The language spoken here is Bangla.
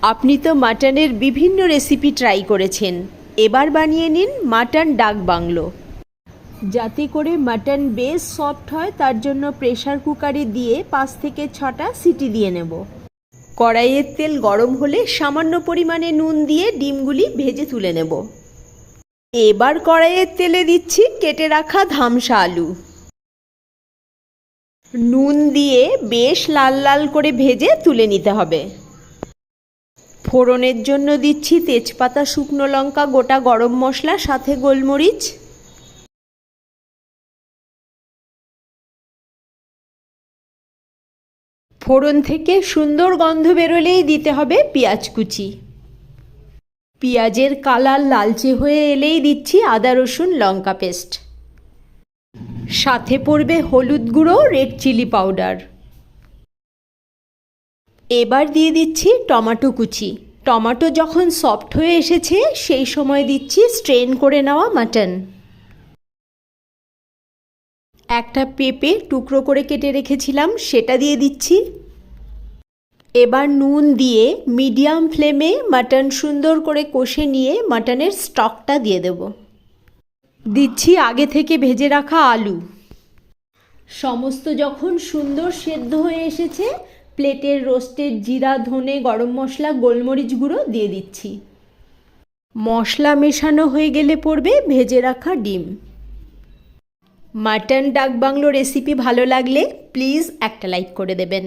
আপনি তো মাটনের বিভিন্ন রেসিপি ট্রাই করেছেন, এবার বানিয়ে নিন মাটন ডাক বাংলো। যাতে করে মাটন বেশ সফট হয় তার জন্য প্রেসার কুকারে দিয়ে 5 থেকে 6টা সিটি দিয়ে নেব। কড়াইয়ের তেল গরম হলে সামান্য পরিমাণে নুন দিয়ে ডিমগুলি ভেজে তুলে নেব। এবার কড়াইয়ের তেলে দিচ্ছি কেটে রাখা ধামসা আলু। নুন দিয়ে বেশ লাল লাল করে ভেজে তুলে নিতে হবে। ফোড়নের জন্য দিচ্ছি তেজপাতা, শুকনো লঙ্কা, গোটা গরম মশলা, সাথে গোলমরিচ। ফোড়ন থেকে সুন্দর গন্ধ বেরোলেই দিতে হবে পেঁয়াজ কুচি। পেঁয়াজের কালার লালচে হয়ে এলেই দিচ্ছি আদা রসুন লঙ্কা পেস্ট। সাথে পড়বে হলুদ গুঁড়ো, রেড চিলি পাউডার। এবার দিয়ে দিচ্ছি টমেটো কুচি। টমেটো যখন সফট হয়ে এসেছে সেই সময় দিচ্ছি স্ট্রেন করে নেওয়া মাটন। একটা পেঁপে টুকরো করে কেটে রেখেছিলাম, সেটা দিয়ে দিচ্ছি। এবার নুন দিয়ে মিডিয়াম ফ্লেমে মাটন সুন্দর করে কষে নিয়ে মাটনের স্টকটা দিয়ে দেব। দিচ্ছি আগে থেকে ভেজে রাখা আলু। সমস্ত যখন সুন্দর সেদ্ধ হয়ে এসেছে, প্লেটের রোস্টেড জিরা, ধনে, গরম মশলা, গোলমরিচ গুঁড়ো দিয়ে দিচ্ছি। মশলা মেশানো হয়ে গেলে পড়বে ভেজে রাখা ডিম। মাটন ডাক বাংলো রেসিপি ভালো লাগলে প্লিজ একটা লাইক করে দেবেন।